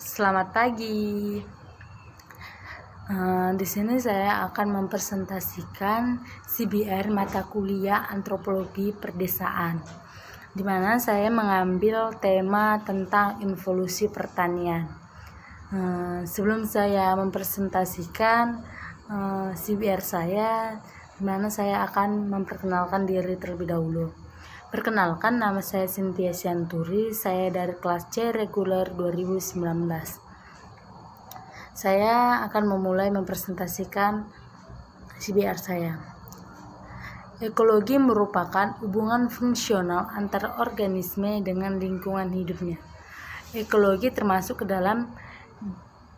Selamat pagi. Di sini saya akan mempresentasikan CBR mata kuliah Antropologi Perdesaan, di mana saya mengambil tema tentang evolusi pertanian. Sebelum saya mempresentasikan CBR saya, di mana saya akan memperkenalkan diri terlebih dahulu. Perkenalkan, nama saya Cynthia Sianturi, saya dari kelas C reguler 2019. Saya akan memulai mempresentasikan CBR saya. Ekologi merupakan hubungan fungsional antara organisme dengan lingkungan hidupnya. Ekologi termasuk ke dalam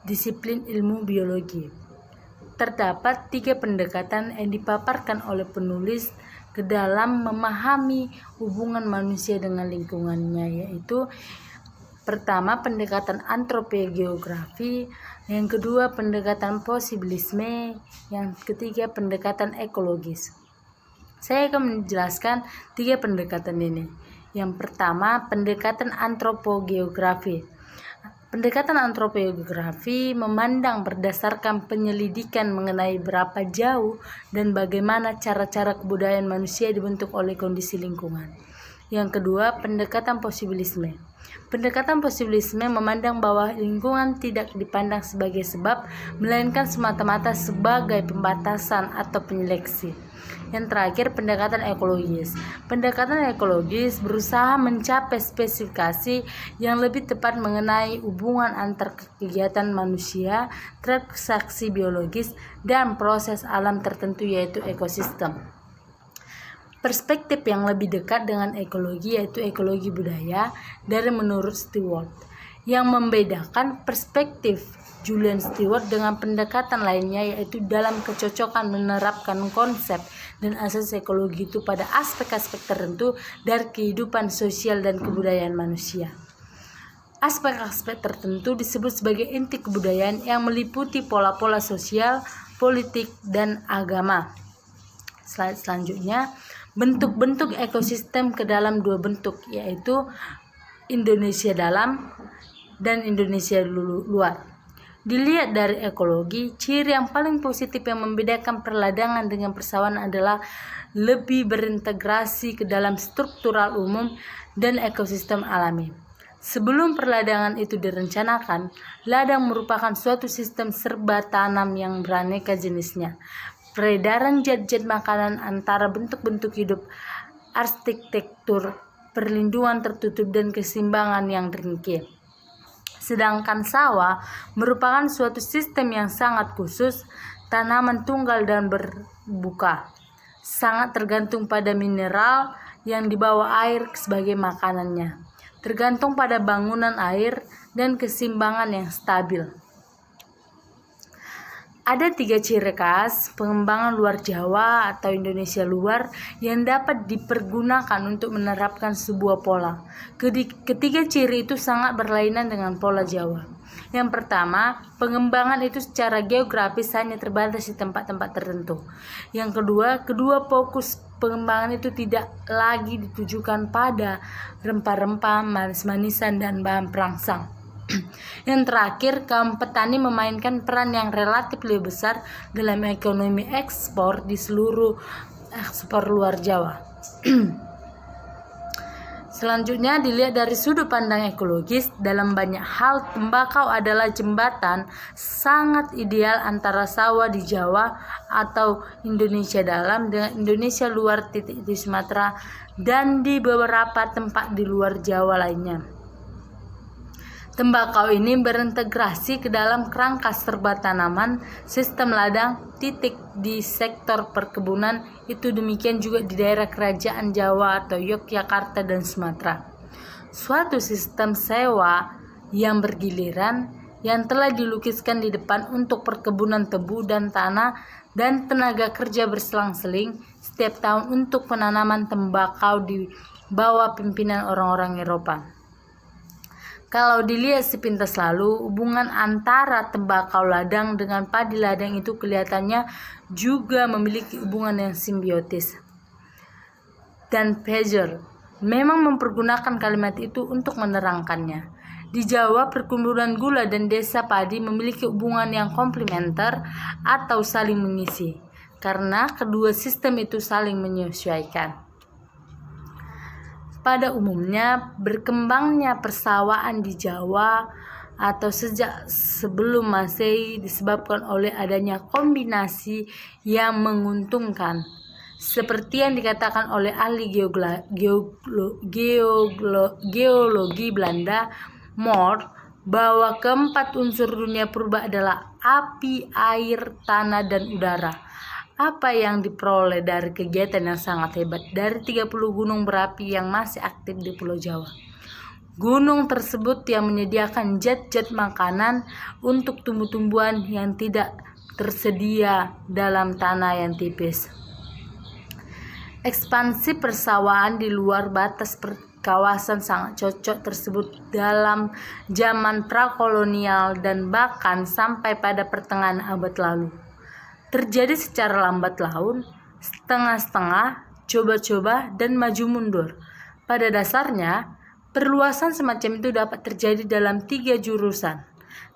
disiplin ilmu biologi. Terdapat 3 pendekatan yang dipaparkan oleh penulis ke dalam memahami hubungan manusia dengan lingkungannya, yaitu pertama pendekatan antropogeografi, yang kedua pendekatan posibilisme, yang ketiga pendekatan ekologis. Saya akan menjelaskan 3 pendekatan ini. Yang pertama, pendekatan antropogeografi. Pendekatan antropogeografi memandang berdasarkan penyelidikan mengenai berapa jauh dan bagaimana cara-cara kebudayaan manusia dibentuk oleh kondisi lingkungan. Yang kedua, pendekatan posibilisme. Pendekatan posibilisme memandang bahwa lingkungan tidak dipandang sebagai sebab, melainkan semata-mata sebagai pembatasan atau penyeleksi. Yang terakhir, pendekatan ekologis. Pendekatan ekologis berusaha mencapai spesifikasi yang lebih tepat mengenai hubungan antar kegiatan manusia, transaksi biologis, dan proses alam tertentu, yaitu ekosistem. Perspektif yang lebih dekat dengan ekologi yaitu ekologi budaya dari menurut Stewart, yang membedakan perspektif Julian Stewart dengan pendekatan lainnya, yaitu dalam kecocokan menerapkan konsep dan asas ekologi itu pada aspek-aspek tertentu dari kehidupan sosial dan kebudayaan manusia. Aspek-aspek tertentu disebut sebagai inti kebudayaan yang meliputi pola-pola sosial, politik, dan agama. Slide selanjutnya, bentuk-bentuk ekosistem ke dalam 2 bentuk, yaitu Indonesia dalam dan Indonesia luar. Dilihat dari ekologi, ciri yang paling positif yang membedakan perladangan dengan persawahan adalah lebih berintegrasi ke dalam struktural umum dan ekosistem alami. Sebelum perladangan itu direncanakan, ladang merupakan suatu sistem serba tanam yang beraneka jenisnya. Peredaran zat-zat makanan antara bentuk-bentuk hidup, arsitektur, perlindungan tertutup, dan keseimbangan yang ringkih. Sedangkan sawah merupakan suatu sistem yang sangat khusus, tanaman tunggal dan berbuka, sangat tergantung pada mineral yang dibawa air sebagai makanannya, tergantung pada bangunan air dan keseimbangan yang stabil. Ada 3 ciri khas pengembangan luar Jawa atau Indonesia luar yang dapat dipergunakan untuk menerapkan sebuah pola. Ketiga ciri itu sangat berlainan dengan pola Jawa. Yang pertama, pengembangan itu secara geografis hanya terbatas di tempat-tempat tertentu. Yang kedua fokus pengembangan itu tidak lagi ditujukan pada rempah-rempah, manis-manisan, dan bahan perangsang. Yang terakhir, kaum petani memainkan peran yang relatif lebih besar dalam ekonomi ekspor di seluruh ekspor luar Jawa. Selanjutnya, dilihat dari sudut pandang ekologis, dalam banyak hal tembakau adalah jembatan sangat ideal antara sawah di Jawa atau Indonesia dalam dengan Indonesia luar di Sumatera dan di beberapa tempat di luar Jawa lainnya. Tembakau ini berintegrasi ke dalam kerangka serba tanaman, sistem ladang, di sektor perkebunan, itu demikian juga di daerah kerajaan Jawa atau Yogyakarta dan Sumatera. Suatu sistem sewa yang bergiliran yang telah dilukiskan di depan untuk perkebunan tebu dan tanah dan tenaga kerja berselang-seling setiap tahun untuk penanaman tembakau di bawah pimpinan orang-orang Eropa. Kalau dilihat sepintas lalu, hubungan antara tembakau ladang dengan padi ladang itu kelihatannya juga memiliki hubungan yang simbiotis. Dan Pager memang mempergunakan kalimat itu untuk menerangkannya. Di Jawa, perkebunan gula dan desa padi memiliki hubungan yang komplementer atau saling mengisi, karena kedua sistem itu saling menyesuaikan. Pada umumnya, berkembangnya persawaan di Jawa atau sejak sebelum Masehi disebabkan oleh adanya kombinasi yang menguntungkan. Seperti yang dikatakan oleh ahli geologi Belanda, Mohr, bahwa keempat unsur dunia purba adalah api, air, tanah, dan udara. Apa yang diperoleh dari kegiatan yang sangat hebat dari 30 gunung berapi yang masih aktif di Pulau Jawa. Gunung tersebut yang menyediakan zat-zat makanan untuk tumbuh-tumbuhan yang tidak tersedia dalam tanah yang tipis. Ekspansi persawaan di luar batas kawasan sangat cocok tersebut dalam zaman prakolonial dan bahkan sampai pada pertengahan abad lalu. Terjadi secara lambat laun, setengah-setengah, coba-coba, dan maju mundur. Pada dasarnya, perluasan semacam itu dapat terjadi dalam 3 jurusan: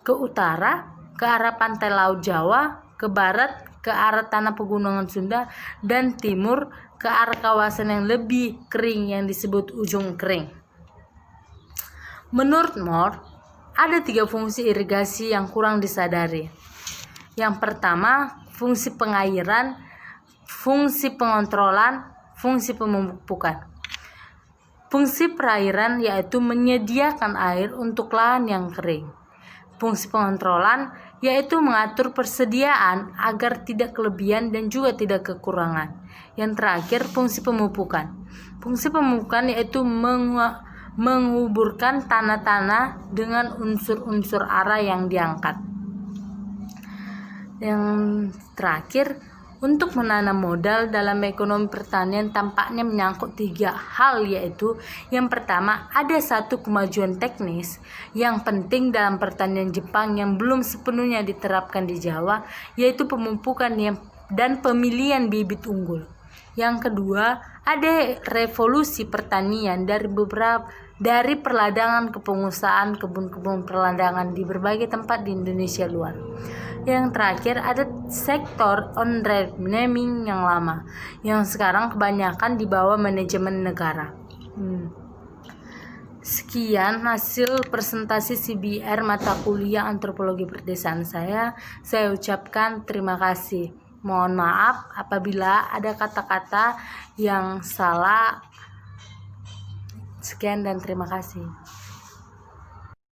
ke utara, ke arah pantai Laut Jawa, ke barat, ke arah tanah pegunungan Sunda, dan timur, ke arah kawasan yang lebih kering yang disebut ujung kering. Menurut Mohr, ada 3 fungsi irigasi yang kurang disadari. Yang pertama, fungsi pengairan, fungsi pengontrolan, fungsi pemupukan. Fungsi perairan yaitu menyediakan air untuk lahan yang kering. Fungsi pengontrolan yaitu mengatur persediaan agar tidak kelebihan dan juga tidak kekurangan. Yang terakhir, fungsi pemupukan. Fungsi pemupukan yaitu menguburkan tanah-tanah dengan unsur-unsur hara yang diangkat. Yang terakhir, untuk menanam modal dalam ekonomi pertanian tampaknya menyangkut 3 hal, yaitu yang pertama, ada satu kemajuan teknis yang penting dalam pertanian Jepang yang belum sepenuhnya diterapkan di Jawa, yaitu pemupukan dan pemilihan bibit unggul. Yang kedua, ada revolusi pertanian dari perladangan ke pengusahaan kebun-kebun perladangan di berbagai tempat di Indonesia luar. Yang terakhir, ada sektor on-renaming yang lama, yang sekarang kebanyakan di bawah manajemen negara. Sekian hasil presentasi CBR mata kuliah Antropologi Perdesaan saya. Saya ucapkan terima kasih. Mohon maaf apabila ada kata-kata yang salah. Sekian dan terima kasih.